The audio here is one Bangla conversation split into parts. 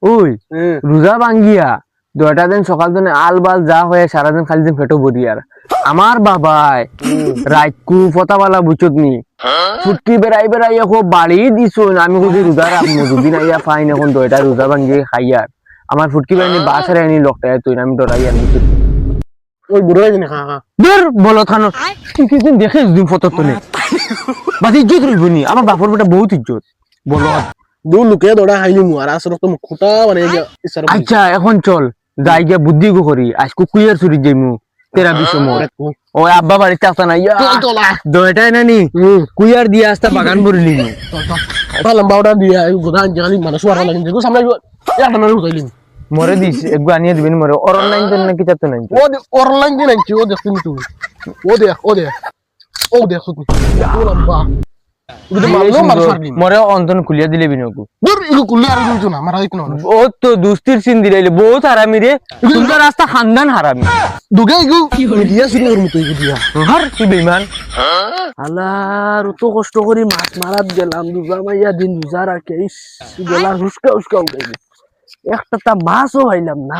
ওই রোজা ভাঙ্গিয়া 2টা দিন সকাল দিন আল বাল যা হয়ে সারাদিন খালি দিন পেটো ভরি আর আমার বাবাই রাইকু ফতাবালা বুঝত নি ছুটকি বেড়াই বেড়াই খুব বাড়ি দিছো আমি যদি রোজা রাখবো যদি না ইয়া ফাইন এখন 2টা রোজা ভাঙ্গি খাইয়ার আমার ফুটকি বেড়ানি বাসারে আনি লোকটায় তুই আমি ডরাই আর বুঝত ওই বুড়ো জানি খা দূর বলো খানো তুই কিছুদিন দেখিস দিন ফটো তুলে বাস ইজ্জত রইব নি আমার বাপর বেটা বহুত ইজ্জত বলো দু লোকে দৌড়া খাইলি মু আর আসর তো খুঁটা মানে ইসার আচ্ছা এখন চল যাই গিয়া বুদ্ধি গো করি আজকে কুইয়ার চুরি যাইমু তেরা বিশ সময় ওই আব্বা বাড়িতে আসতা না ইয়া দয়টাই নানি কুইয়ার দিয়ে আসতা বাগান ভরি নিমু লম্বা ওটা দিয়া গোদা জানি মানুষ আর লাগি দেখো সামনে একটা মানুষ কইলি মরে দিস একগু আনিয়ে দিবেন মরে অনলাইন দেন না কিতা তো নাই ও অনলাইন দিন কি ও দেখছিস তুই ও দেখ ও লম্বা মরে অন্তন খুলিয়া দিলে বিনকু দূর ইগো কুলে আর দিছ না মারা কোন ও তো দুস্তির সিন দিলাইলে বহুত হারামি রে সুন্দর রাস্তা খানদান হারামি দুগে ইগো মিডিয়া শুরু করমু তুই দিয়া হার কি বেঈমান আল্লাহর তো কষ্ট করি মাছ মারাত গেলাম দুজা মাইয়া দিন রোজা রাখে গলা হুসকা হুসকা উঠাইবে একটা তা মাছও পাইলাম না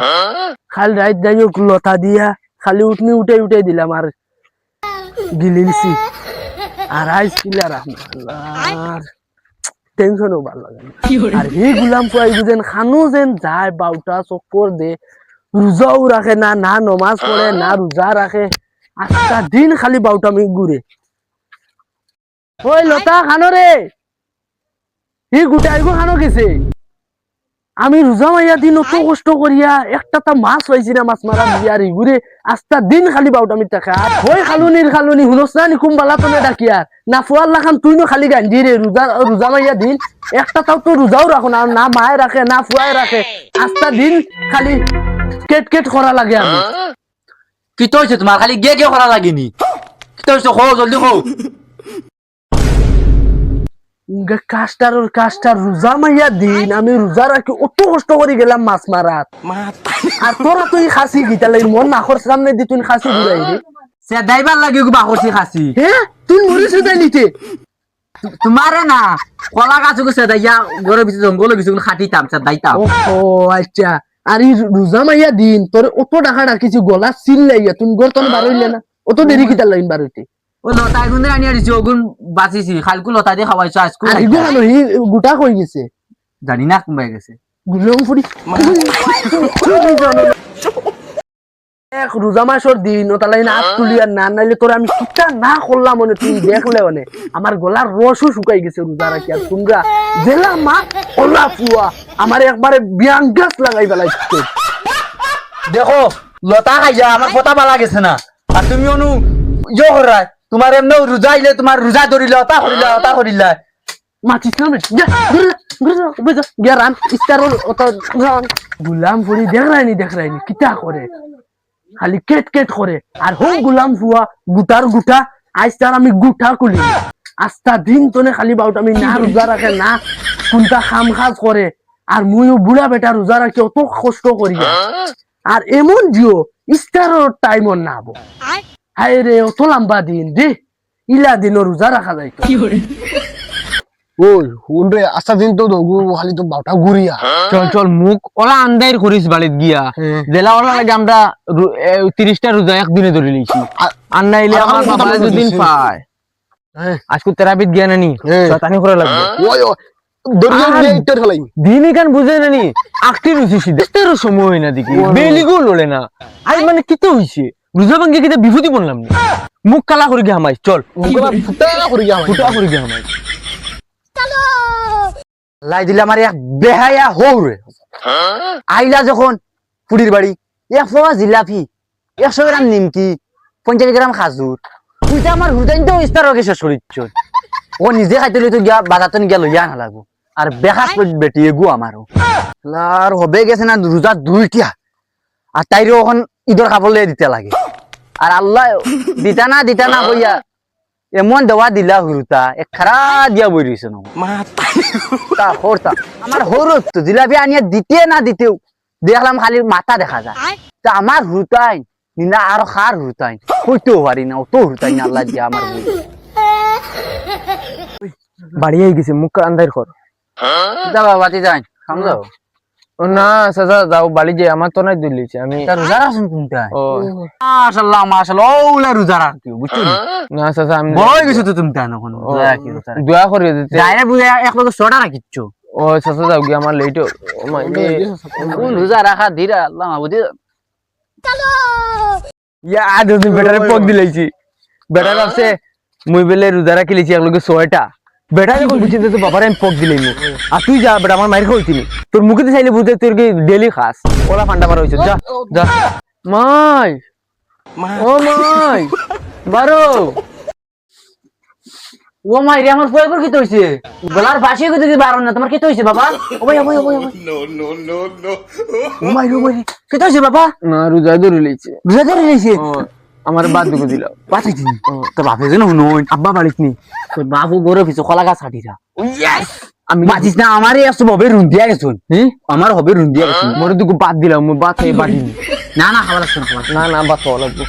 খালি রাত যাইও লতা দিয়া খালি উঠনি উঠাই দিলাম আর গিলিছি আর আইস কিলা রাখলার টেনশনও ভালো লাগে আর এই গুলাম ফুয়াই বুঝেন খানো যেন যায় বাউটা চক্কর দে রোজাও রাখে না না নমাজ পড়ে না রোজা রাখে আজকা দিন খালি বাউটা আমি ঘুরে ওই লতা খানো রে এই গোটাই গো খানো গেছে আমি রোজা মাইয়া দিন অত কষ্ট করিয়া একটা তা মাছ পাইছি না মাছ মারা দিয়া রে ঘুরে আস্তা দিন খালি বাউটা আমি টাকা ওই খালুনি হুনস না নিকুম বালা তুমি ডাকিয়া না ফুয়াল লাখান তুই নো খালি গান্ধি রে রোজা মাইয়া দিন একটা তাও তো রোজাও রাখো না না মায়ে রাখে না ফুয়াই রাখে আস্তা দিন খালি কেট করা লাগে আমি কি তো হইছে তোমার খালি গে করা লাগেনি কি তো হইছে কও জলদি কও কাস্টার রোজা মাইয়া দিন আমি রোজা রাখি অত কষ্ট করে গেলাম মাছ মারাত আর তোরা তুই খাসি গিতা লাগি মন নাখর সামনে দি তুই খাসি ঘুরাই রে সে দাইবার লাগে গো বাহরছি খাসি হ্যাঁ তুই মরিস দাইলিতে তোমারে না কলা গাছ গেছে দাইয়া ঘরের ভিতর জঙ্গলে কিছু খাটিতাম সে দাইতাম ও আচ্ছা আর এই রোজা মাইয়া দিন তোর অত টাকা রাখিছি গলা সিল লাইয়া তুমি ঘর তন বার হইলে না অত দেরি কিতা লাগিন বার হইতে ও লতা গুনে আনি আনিছি ওগুন বাঁচিছি খালকু লতা দিয়ে খাওয়াইছো আজকু আর ইগো হানো হি গুটা কই গেছে জানি না কমবাই গেছে গুলং ফুরি এক রোজা মাসের দিন ও তালাই না তুলি আর না নাইলে তোর আমি কিটা না করলাম মনে তুই দেখলে মানে আমার গলার রসও শুকাই গেছে রোজা রাখি আর তোমরা জেলা মা ওলা ফুয়া আমার একবারে বিয়াঙ্গাস লাগাই বেলাইছে দেখো লতা খাইয়া আমার কথা ভালো গেছে না আর তুমি অনু ইয়ে করাই তোমার এমনি রোজা আইলে তোমার রোজা ধরিলে অতা করিলা মাতিস না যা গুরু গিয়া রান ইস্তারল অত গুলাম ফুরি দেখ রাইনি কিটা করে খালি কেট করে আর হোম গুলাম ফুয়া গুটার গুটা আজ তার আমি গুটা করি আস্তা দিন তোনে খালি বাউট আমি না রোজা রাখে না কোনটা খাম খাজ করে আর মুইও বুড়া বেটা রোজা রাখি অত কষ্ট করি আর এমন জিও ইস্তারর টাইমর না আবো হায় রে অত লম্বা দিন দে ইলা দিন রোজা রাখা যায় ওই হুন রে আস্তা দিন তো দগু খালি তো বাউটা ঘুরিয়া চল মুখ ওলা আন্দাইর করিস বাড়িত গিয়া জেলা ওলা লাগে আমরা 30টা রোজা একদিনে ধরে লইছি আর নাইলে আমার বাবা দুদিন পায় আজকে তেরাবিত গিয়া নানি শয়তানি করে লাগবে ওই দরিয়া দিয়ে ইটার ফলাই দিন কান বুঝে নানি আকটি রুচি সিধা তের সময় না দেখি বেলিগো লড়ে না আই মানে কিতে হইছে রোজা ভাঙ্গে কিতে বিভূতি বললাম না মুখ কালা করে গিয়া হামাই চল ফুটা করে গিয়া হামাই লাই দিলে আমার এক বেহায়া হৌরে আইলা যখন পুরীর বাড়ি 1 জিলাপি 100 গ্রাম নিমকি 50 গ্রাম খাজুর তুইটা আমার হুদাইন তো ইস্তার হয়ে শেষ করিচ্ছ ও নিজে খাইতে লই তো গিয়া বাজাতে গিয়া লইয়া না লাগবো আর বেখাস বেটি এগু আমারও আর হবে গেছে না রোজা 2টা আর তাইরও এখন ঈদের খাবলে দিতে লাগে আর আল্লাহ দিতা না কইয়া এমন দেওয়া দিলা হুরুতা এক খারা দিয়া বইরিছ ন তা হরতা আমার হরত তো জিলাপি আনিয়া দিতে না দিতেও দেখলাম খালি মাথা দেখা যায় তা আমার হুরতাই নিনা আর খার হুরতাই হইতেও পারি না অত হুরতাই না আল্লাহ দিয়া আমার বাড়ি গেছে মুখ আন্দার কর বাতি যাই খাম যাও ও না চাচা যাও বাড়ি যে আমার তো নাই দিলিছে আমি তা রোজা রাখছেন কোনটা ও মাশাআল্লাহ মাশাআল্লাহ ওলা রোজা রাখি বুঝছো না চাচা আমি বড় হয়ে গেছো তো তুমি তা এখন রোজা রাখি দোয়া করে দিতে ডাইরে বুঝে এক লগে ছটা রাখিচ্ছ ও চাচা যাও গিয়ে আমার লেট ও মাই কোন রোজা রাখা ধীরা আল্লাহ মাহবুদি ইয়া দুদিন বেটারে পক দিলাইছি বেটা ভাবছে মুই বেলে রোজা রাখি লিছি এক লগে 6টা বেটা যখন বুঝি তো বাবারে আমি পক দিলাই মু আর তুই যা বেটা আমার মাইর খাইছিনি তোর মুখে চাইলে বুঝতে তোর কি ডেলি খাস ওলা ফান্ডা মারা হইছে যা যা মাই ও মাই বারো ও মাই রে আমার পয়বর কি হইছে গলার বাসি কই দিকে বারণ না তোমার কি হইছে বাবা ও ভাই ও ভাই ও ভাই ও মাই কি হইছে বাবা না রোজা ধরে লইছে রোজা ধরে নিয়েছে ও আমার বাদ দুকে দিল বাঁচাই দিন তোর বাপে যেন নই আব্বা বাড়িত নি তোর বাবু গরো পিছু কলা গাছ হাঁটিরা আমি বাঁচিস না আমারই আসতো হবে রুন দিয়া গেছুন আমার হবে রুন দিয়া গেছুন মোর দুকে বাদ দিলাম মু বাদ খাই বাড়ি না না খাবার লাগছে না খাবার না না বাদ খাওয়া লাগবে